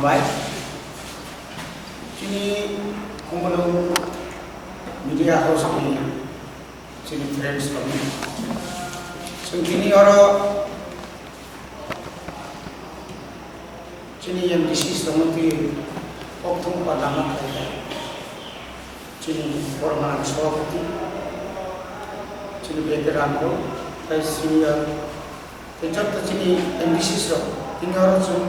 हामबाय दिनै कमलाव media house की जोंनि फ्रेंड्स जों दिनै आरो जोंनि एमडीसी समिति अक्टम पार्लामा जोंनि बरमान सभापति जोंनि बेकरांगो सिनियर जब जोंनि एमडीसी दिन आरो जों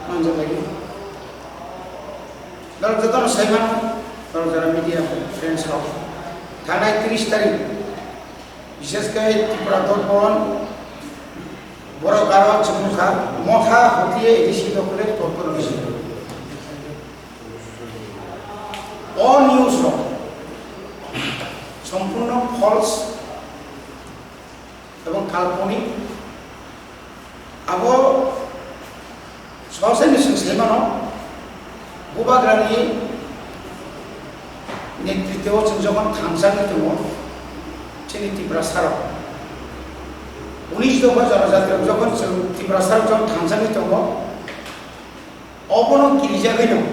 नांजालायो जतन साइमान जरा मीडिया फ्रेंड्स थानाय 30 तारिख विशेषकर त्रिपुरा दर्पण बर' गारवा चुमुखा मथा हतिये एडिसी दखले दर्पण हয়েছিল न्यूज सम्पूर्ण फल्स एवं काल्पनिक आबो सहसे सैमानो बुबाग्रानि नेतृत्व जों जखन थांजानो दङ जोंनि त्रिपुरा साराव 19 दफा जनजातियाव जखन जों त्रिपुरा साराव जों थांजानो दङ अबनो गिरिजागै दं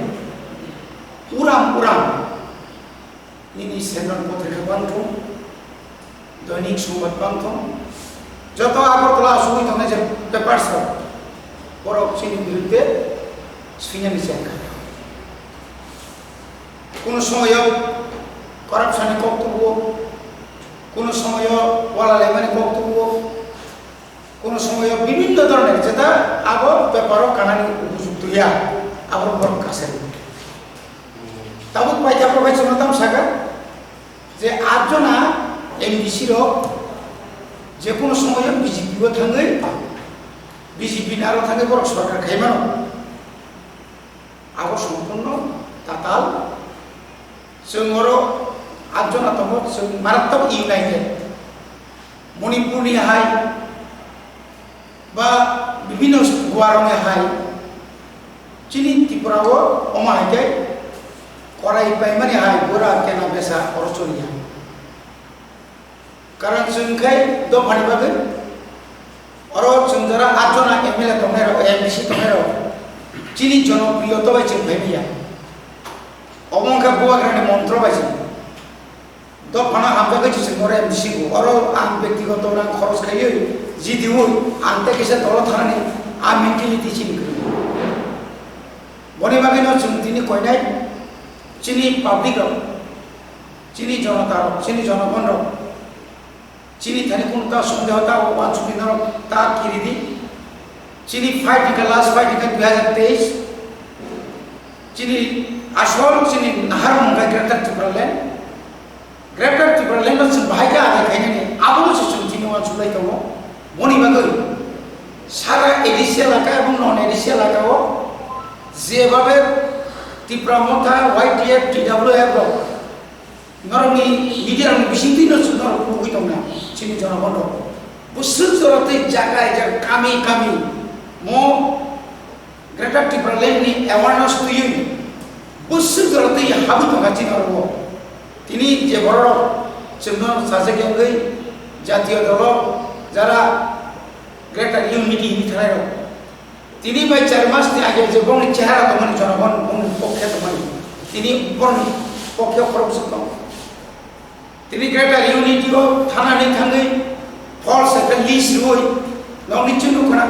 उराम निनि सेनन पत्रिका बांथो दैनिक संबाद बांथो जत आगरतला असुबिदा थानाय जे पेपार्स बरफ जोंनि बिरुद्धे सुइनानि जेंना কোনো সময় করাপশনের বক্তব্য কোনো সময় ওয়ালালেমানি বক্তব্য কোনো সময় বিভিন্ন ধরনের যেটা আবার পেপারও কানানি উপযুক্ত ইয়া আবার বরং কাছে তাবুক পাইকা প্রভাই চলতাম সাগা যে আটজনা এমডিসির যে কোনো সময় বিজেপিও থাঙে বিজেপি আরো থাকে বরং সরকার খাইমানো আবার সম্পূর্ণ তাতাল जों आरो आठजना दङ जों मारात्मक इउनाइटेड मणिपुरनि हाय बा विभिन्न गुवारनि हाय चिनि त्रिपुराव अमाहायके कराई पाइमानि हाय गोरा केना बेसा अरचनिया कारण जोंखाय दफानि बागै आरो जों जरा आठजना एमएलए दंनाय एमडीसी दंनाय चिनि जनप्रियता बाय जों भाइमिया अमंका बुवाग्रानि मंत्र बायदि दफाना हामजागै जों मरे एमडीसी को आरो आं व्यक्तिगत रां खरच खायो जि दिउ आं तेकेसे दल थानानै आ मेन्टेलिटी चिनिखो बनि बागैनो जों दिनै कयनाय चिनि पाब्लिक चिनि जनता चिनि जनगण चिनि थानि कोनता सन्देहता वाचुकिनार ता किरिदि चिनि फाइट का लास्ट फाइट का 2023 चिनि आसल चिनि नाहार मंगा ग्रेटर त्रिपुरा लैंड जों बाहायगा आदा खायनानै आबो जों दिनै वाचुलाय दङ बनि बागै सारा एडिसि एलाका एवं नन एडिसि एलाकाव जेबाबे त्रिपुरा मथा वाइटिएफ टीडब्ल्यूएफ नरनि मीडियानि बिसिंति नर लुगै दंना चिनि जनगण बोसोर जराते जागाय जा कामी मो ग्रेटर त्रिपुरा लैंडनि अवेयरनेस तुयो बोसोर जराते हाबो दंगासिनो आरो दिनै जे बर' जोंनो सासे गेंगै जातीय दल যারা ग्रेटर यूनिटी नि थानाय दिनै बाय 4 मासनि आगे जे बंनि चेहरा दंमोन जनगण बंनि पक्षे दंमोन दिनै बंनि पक्षे खरबसो दं दिनै ग्रेटर यूनिटीखौ थानानै थाङै फल्स एक लिस्ट रुइ नंनि चिनुखना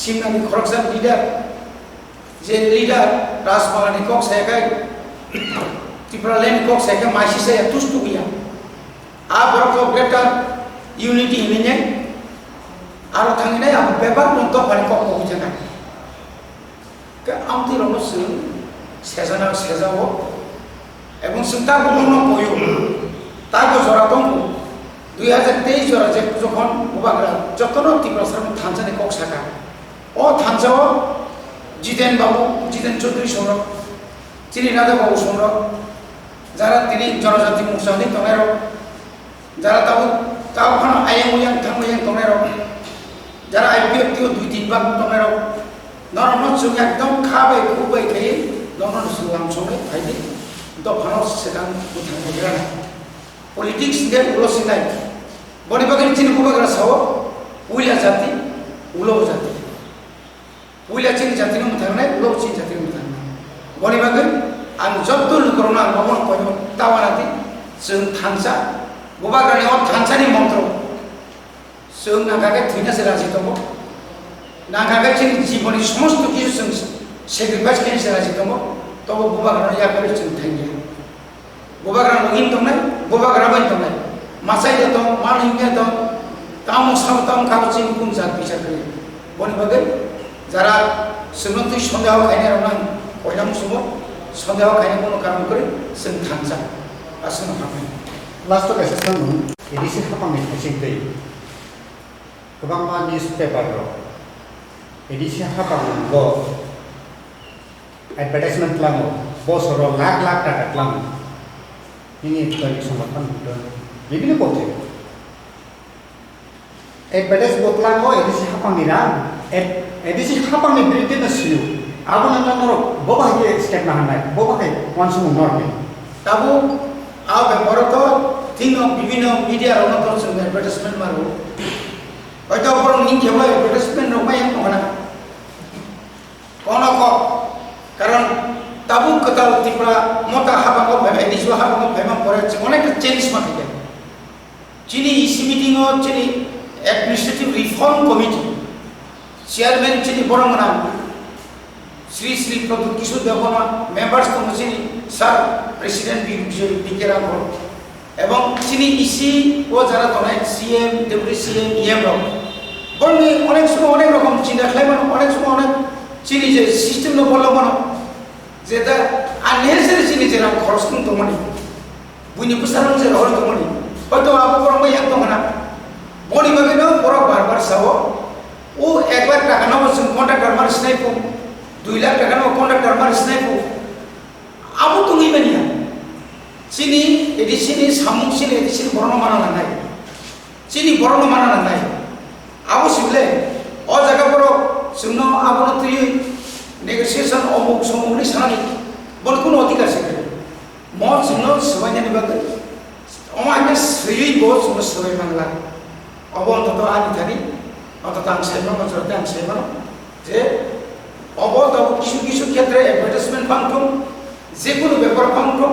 सिमनानि खरकसा लिडार जे लिडार राजमालानि कक सायखाय त्रिपुरा लैंड कक सायखाय माइसिसे तुस्तु गैया आ बरखौ ग्रेटर यूनिटी हिने आरो थांनाय आब बेबार नंत फानि कक होजना के आमति रमस सेजना सेजाओ एवं सिंता गुनो पयो ताको जरा दं 2023 जरा जे जखन उबाग्रा जतन त्रिपुरा सरम थानसानि कक साका ओ थानसाओ जितेन चौधरी संरक चिनि राजा बाबू संरक যারা তিনি জনজাতি মুখসানি তমের যারা তাও খান আইএমওয়ান থামওয়ান তমের যারা আইপিএফটিও 2-3 বার তমের নরমাল সঙ্গে একদম খাবে খুবই খেয়ে নরমাল সুলাম সঙ্গে ফাইদে দফানো সেখান উঠান হইরা পলিটিক্স দে উলো সিনাই বনি বাগের চিনি কুবাগরা সাও উইলা জাতি উলো জাতি উইলা চিনি জাতির মধ্যে নাই উলো চিনি জাতির মধ্যে boni bagai ang jabdul corona ngomong koyo tawanati जों थांसा बबा गारियाव थांसानि मन्त्र जों नागागे थैना राजि दङ नागागे जोंनि जीवननि समस्त কিছু जों सेक्रिफाइस खालामनो राजि दङ तब बबा गारियाव याकरे जों थांगोन बबा गारियाव नगिन दंनाय बबा गारियाव दंनाय मासाय दं मानिंगे दं ताम सावताम खावचिन कुन जात बिचार करे बनि बागै যারা सुबुंथि सन्देह खायनायाव नां कयना मुसुमो सन्देह खायनाय कोनो कारण करे जों थांसा asal apa? Last tu kasi sekarang edisi apa ni kasih tu? Kebang mana newspaper lo? Edisi apa ni? Bo advertisement lang lo, bos orang lakh taka lang. Ini itu lagi sumatan tu. Jadi ni boleh. Advertisement lang lo edisi apa ni ram? Edisi apa ni berita nasiu? Aku nanti noro, bawa ye step nahan naik, bawa ke langsung normal. Tahu आप बरतो तीन विभिन्न media रोनतो जों advertisement मारो हयतो बर निंखेवा advertisement Roma yang नङा कोन को कारण ताबु कता तिप्रा मता हाबाको भाइ निजो हाबाको भाइमा परे अनेक चेन्ज माथिके चिनी इसी मिटिङ ओ चिनी एडमिनिस्ट्रेटिभ रिफर्म कमिटी चेयरमैन चिनी बरमना श्री श्री प्रभु किशोर देवबर्मा मेंबर्स तो चिनी सर प्रेसिडेंट बिकेरा को एवं चिनी इसी वो जरा तो ना सीएम डेप्यूटी सीएम ईएम रो बल्कि अनेक समय अनेक रकम चिंता खालामो अनेक समय अनेक चिनी जे सिस्टेम नो बोलो मनो जेदा अननेसेसरी चिनी जेरा खरच कुन तो मनि बुनि पुसारन जे रहल तो मनि हयतो आबो बरम याक तो मना बनि बागे न बर बार बार सावो ओ एक बार टाका न जों कन्ट्राक्टर मार स्नाइपो 2 लाख टाका न कन्ट्राक्टर मार स्नाइपो आबो तुंगी बनिया चिनी एडिसिनी सामुं चिनी एडिसिनी बरन माना नाय चिनी बरन माना नाय आबो सिबले अ जागा बरो जोंनो आबो तुय नेगोसिएशन अमुक समूहनि सानि बलकुन अधिकार सेक्रे म जोंनो सबायनानि बागै अमाने सयै बो जोंनो सबाय मानला अब अन्तत आनि थानि अन्तत आं सायमा मजरते आं सायमा जे अब तब किछु किछु क्षेत्रे एडभार्टाइजमेन्ट फांथुम যেকোনো ব্যাপার ফাংশন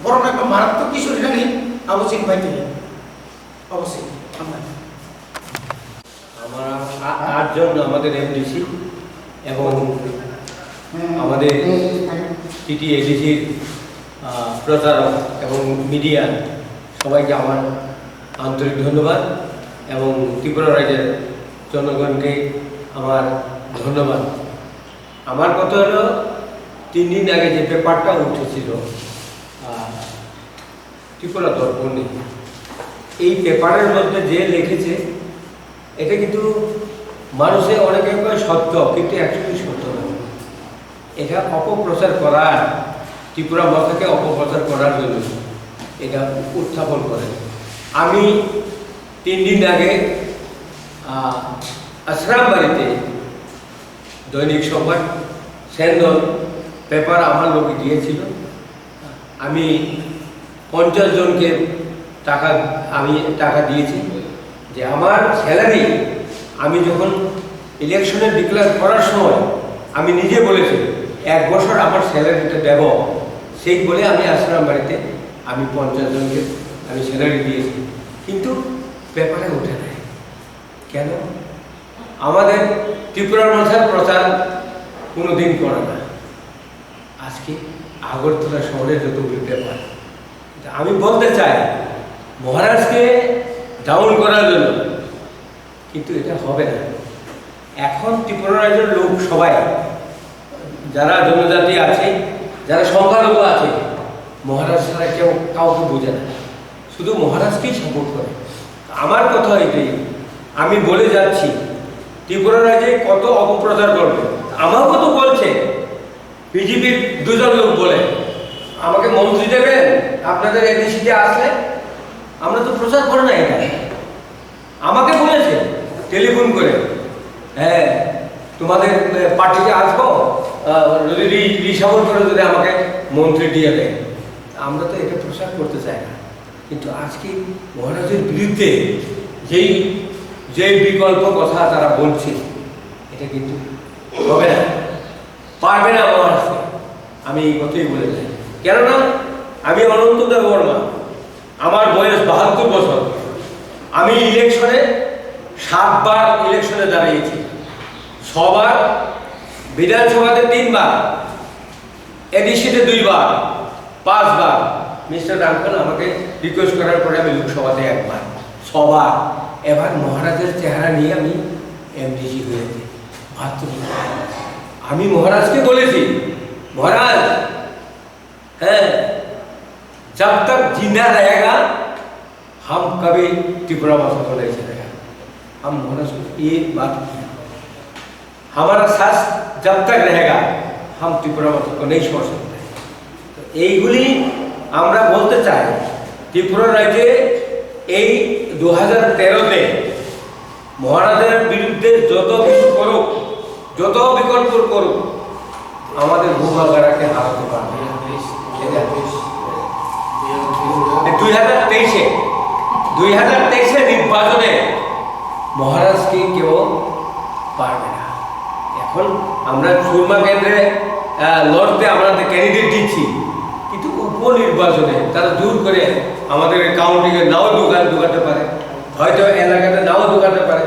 বড় একটা মারাত্মক কিছু জানি আবশ্যক পাইতে অবশ্যই আমরা আটজন আমাদের এমডিসি এবং আমাদের টিটি এডিসির প্রচারক এবং মিডিয়া সবাইকে আমার আন্তরিক ধন্যবাদ এবং ত্রিপুরা রাজ্যের জনগণকে আমার ধন্যবাদ। আমার কথা হলো 3 दिन आगे जो पेपारटा उठेছিল ত্রিপুরা দর্পণে এই পেপারের মধ্যে যে লিখেছে এটা কিন্তু মানুষে অনেকে কয় সত্য কিন্তু অ্যাকচুয়ালি সত্য না। এটা অপপ্রচার করার ত্রিপুরা ভাষাকে অপপ্রচার করার জন্য এটা উত্থাপন করে। আমি 3 दिन আগে আশ্রাম বাড়িতে দৈনিক সংবাদ সেন্দন पेपर আমার লোক দিয়েছিল আমি 50 জনকে টাকা দিয়েছি যে আমার স্যালারি আমি যখন ইলেকশনে ডিক্লেয়ার করার সময় আমি নিজে বলেছি 1 বছর আমার স্যালারিটা দেব সেই বলে আমি আশ্রম বাড়িতে আমি 50 জনকে আমি স্যালারি দিয়েছি কিন্তু পেপারে ওঠে না কেন আমাদের ত্রিপুরার ভাষার প্রচার কোনোদিন করে না। আজকে আগরতলা শহরে যতগুলো পেপার আমি বলতে চাই মহারাজকে ডাউন করার জন্য কিন্তু এটা হবে না। এখন ত্রিপুরা রাজ্যের লোক সবাই যারা জনজাতি আছে যারা সংখ্যালঘু আছে মহারাজ ছাড়া কেউ কাউকে বোঝে না শুধু মহারাজকেই সাপোর্ট করে। আমার কথা এটাই আমি বলে যাচ্ছি ত্রিপুরা রাজ্যে কত অপপ্রচার করবে আমাকেও তো বলছে বিজেপির 2 জন লোক বলে আমাকে মন্ত্রী দেবেন আপনাদের এডিসিতে আসলে আমরা তো প্রচার করে না এটা আমাকে বলেছে টেলিফোন করে হ্যাঁ তোমাদের পার্টিতে আসবো যদি রিসাবল করে যদি আমাকে মন্ত্রী দিয়ে দেয় আমরা তো এটা প্রচার করতে চাই না। কিন্তু আজকে মহারাজের বিরুদ্ধে যেই বিকল্প কথা তারা বলছে এটা কিন্তু হবে না পারবে না মহারাষ্ট্র আমি এই কথাই বলে যাই। কেননা আমি অনন্ত দেববর্মা, আমার বয়স 72 বছর। আমি ইলেকশনে 7 বার ইলেকশনে দাঁড়িয়েছি, 6 বার, বিধানসভাতে 3 বার, এডিসিতে 2 বার, 5 বার। মিস্টার ডানকান আমাকে রিকোয়েস্ট করার পরে আমি লোকসভাতে 1 বার, 6 বার। এবার মহারাজের চেহারা নিয়ে আমি এমডিসি হয়েছি। আমি মহারাজকে বলেছি, মহারাজ হ্যাঁ, जब तक जिंदा रहेगा हम कभी त्रिपुरा भाषा को नहीं चलेगा। हम महाराज को एक बात किया, हमारा सास जब तक रहेगा हम त्रिपुरा भाषा को नहीं छोड़ सकते। तो এইগুলি আমরা বলতে চাই, ত্রিপুরা রাজ্যে এই 2013-তে মহারাজের বিরুদ্ধে যত কিছু করুক, যত বিকল্প করুক, আমাদের ভূভাগারাকে হারাতে পারবে। 2023 নির্বাচনে মহারাজকে কেউ পারবে না। এখন আমরা সুরমা কেন্দ্রে লড়তে আমরা ক্যান্ডিডেট দিচ্ছি, কিন্তু উপনির্বাচনে তারা জোর করে আমাদের কাউন্টিংয়ে নাও ঢুকাতে পারে, হয়তো এলাকাতে নাও ঢুকাতে পারে,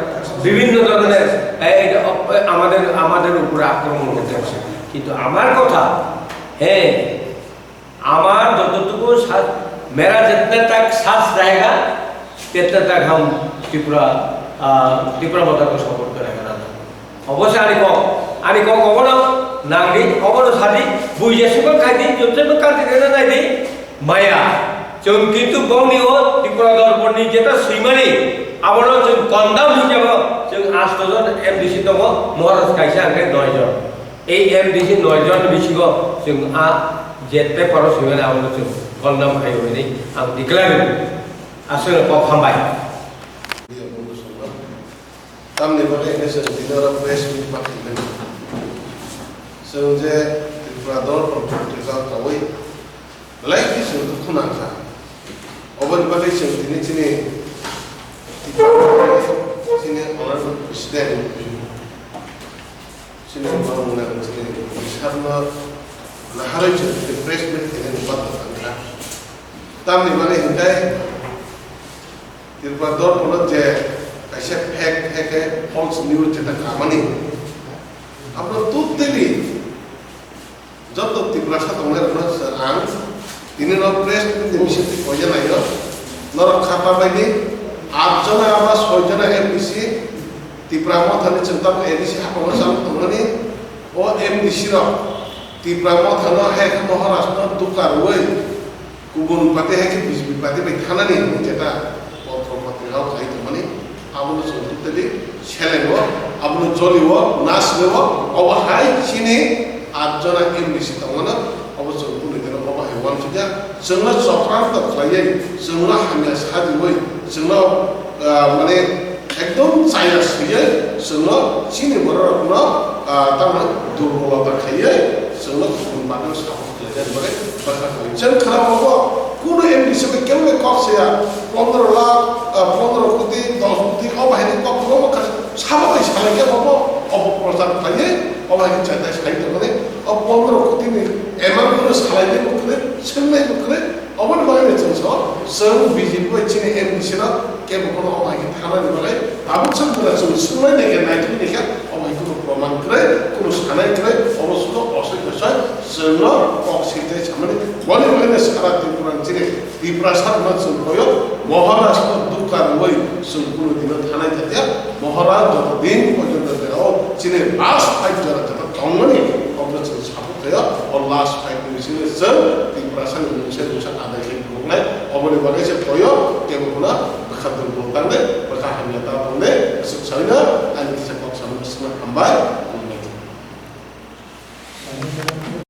বিভিন্ন ধরনের আমাদের উপরে আক্রমণ করতে পারে। কিন্তু আমার কথা, হ্যাঁ, আমার যতটুকু मेरा जितने तक सांस रहेगा तितने तक हम त्रिपुरा भाषा को सपोर्ट करेगा। অবশ্যই আমি কখনো নাঙ্গি কখনো সাদি বুঝে সকল খাইদি যতটুকু কাজে না নাই দি মায়া जों কিন্তু গৌনিও ত্রিপুরা দর্পণনি যেটা সীমানি আবারও जों কন্দাম হিসাবে जों 8 জন এমডিসি দङ মহারাজ কাইসা আগে 9 জন। এই এমডিসি 9 জন বিশিগ जों যেতে পারো সীমানি আবারও जों কন্দাম খাইও ini ang declare asal kok hambai tam ni bale ini se dinara press meet pakti ben suje Tripura result kawai lagi se khuna ka oban bale se ini honorable president sini bangun sini sarna laharai se press meet ini patah tam ni bale hindai Tripura dor je ऐसे fake false news যেটা কামানি আমরা totally যত ত্রিপুরা সাথে আমাদের আং তিনি ন press যে বিষয়টি কইয়া নাই নর খাপা বাইনি 8 জন আমরা 6 জন এমডিসি ত্রিপুরা মথানি চিন্তা এডিসি হাপনা সাম তমনি ও এমডিসি র ত্রিপুরা মথানো হেক মহারাষ্ট্র দুকার ওই গুবুন পাতে হেক বিজবি পাতে বে থানানি যেটা পত্র পত্রিকাও খাইতো মানে আবুল সন্তুলি ছেলেব আবুল জলিব নাচলেব অবহাই চিনি 8 জন এমডিসি তমনা অবশ্য পুলিশ দিন অবহাই ওয়ান সুজা जोंनो চক্রান্ত খাইয়ে जोंनो হামিয়া সাদি ওই जोंनो মানে একদম চাইনা সুয়ে जोंनो চিনি বড় তামা দুর্বলতা খাইয়ে जोंनो কোন মানুষ সাপোর্ট লেগে বলে কথা কই जों খারাপ হবো কোন এমডিসি কে কেমনে কসয়া 15 লাখ 15 কোটি 10 কোটি অবাহিনী কখনো সাবাই সালাইকে হবো অপপ্রচার খাইয়ে অবাহিনী চাইতে সাইতে মানে 15 কোটি এমন করে সালাইতে করে সেমনে করে অবন বাহিনী চলছ সব বিজেপি চিনে এমডিসি না কেবল কোনো অবাহিনী থানা দিবলে আবশ্যক করে শুনে দেখে নাই তুমি দেখে অবাহিনী প্রমাণ করে কোনো সানাই করে অবশ্য অসুখ বিষয় জন্য অক্সিতে সামনে বলে বলে সারা ত্রিপুরা চিনে ত্রিপুরা সারা হয় মহারাষ্ট্র দুকার ওই সম্পূর্ণ দিন থানায় থাকে মহারাজ যতদিন পর্যন্ত দেও চিনে লাস্ট ফাইট যারা যারা তঙ্গনি অগ্রসর সাপোর্ট হয় ও লাস্ট ফাইট মিশনে সব ত্রিপুরা সারা মিশন আদায় করে বলে অবলে বলে সে কয় কেবল না খাদ্য বলতানে বকা হামিয়াতা বলে সুসাইনা আইন সে কক্সন হাম্বাই